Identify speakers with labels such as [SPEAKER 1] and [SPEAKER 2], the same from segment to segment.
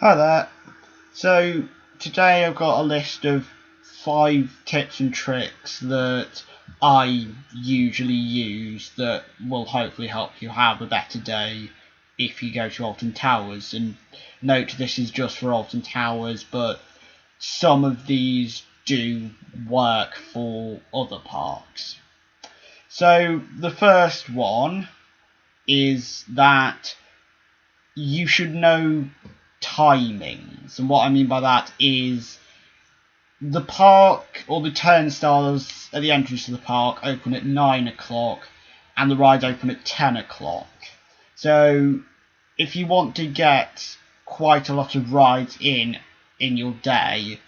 [SPEAKER 1] Hi there. So today I've got a list of 5 tips and tricks that I usually use that will hopefully help you have a better day if you go to Alton Towers. And note, this is just for Alton Towers, but some of these do work for other parks. So the first one is that you should know timings, and what I mean by that is the park or the turnstiles at the entrance to the park open at 9 o'clock and the rides open at 10 o'clock. So if you want to get quite a lot of rides in your day,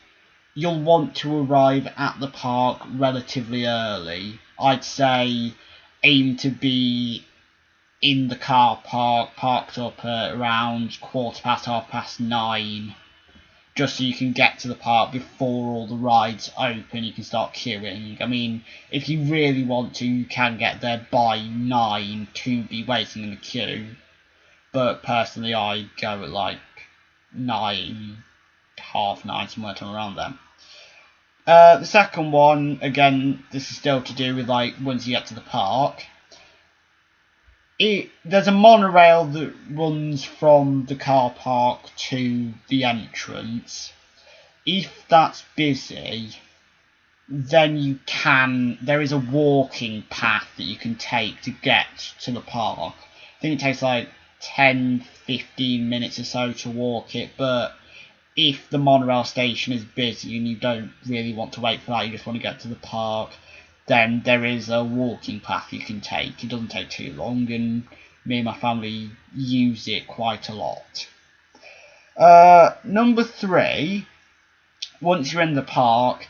[SPEAKER 1] you'll want to arrive at the park relatively early. I'd say aim to be in the car park, parked up at around 9:15, just so you can get to the park before all the rides open. You can start queuing. I mean, if you really want to, you can get there by 9 to be waiting in the queue, but personally I go at like 9, half 9, somewhere around then. The second one, again, this is still to do with like once you get to the park. There's a monorail that runs from the car park to the entrance. If that's busy, then there is a walking path that you can take to get to the park. I think it takes like 10-15 minutes or so to walk it, but if the monorail station is busy and you don't really want to wait for that, you just want to get to the park, then there is a walking path you can take. It doesn't take too long, and me and my family use it quite a lot. Number 3, once you're in the park,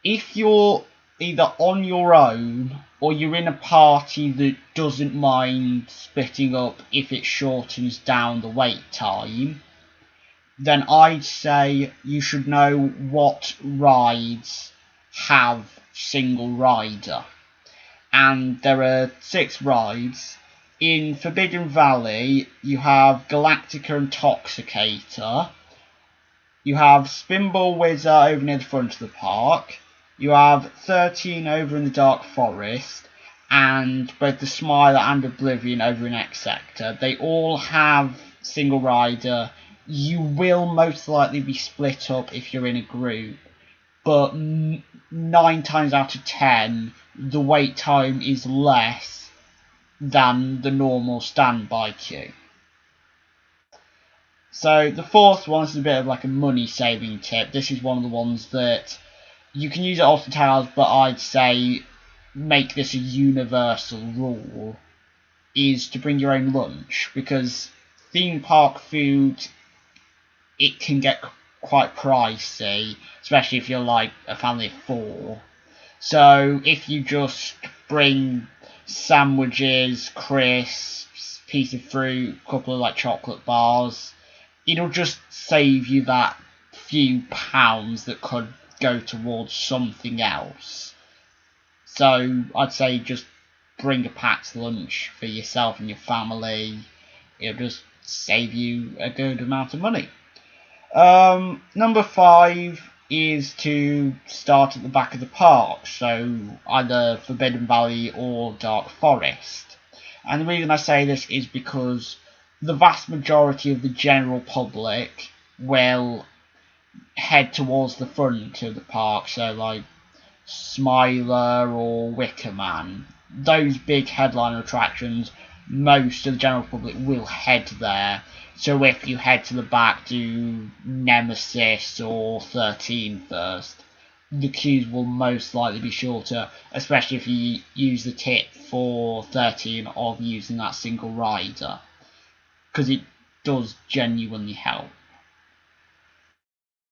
[SPEAKER 1] if you're either on your own or you're in a party that doesn't mind splitting up if it shortens down the wait time, then I'd say you should know what rides have single rider. And there are 6 rides. In Forbidden Valley, you have Galactica Intoxicator, you have Spinball Whizzer over near the front of the park, you have 13 over in the Dark Forest, and both the Smiler and Oblivion over in X Sector. They all have single rider. You will most likely be split up if you're in a group, but 9 times out of 10, the wait time is less than the normal standby queue. So the fourth one is a bit of like a money saving tip. This is one of the ones that you can use at Alton Towers, but I'd say make this a universal rule, is to bring your own lunch, because theme park food, it can get quite pricey, especially if you're like a family of 4. So if you just bring sandwiches, crisps, piece of fruit, a couple of like chocolate bars, it'll just save you that few pounds that could go towards something else. So I'd say just bring a packed lunch for yourself and your family. It'll just save you a good amount of money. Number 5 is to start at the back of the park, so either Forbidden Valley or Dark Forest. And the reason I say this is because the vast majority of the general public will head towards the front of the park, so like Smiler or Wicker Man. Those big headliner attractions, most of the general public will head there. So if you head to the back, do Nemesis or 13 first, the queues will most likely be shorter, especially if you use the tip for 13 of using that single rider, because it does genuinely help.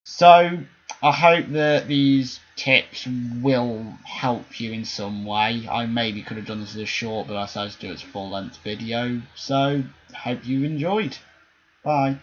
[SPEAKER 1] So I hope that these tips will help you in some way. I maybe could have done this as a short, but I decided to do it as a full-length video, so hope you enjoyed. Bye.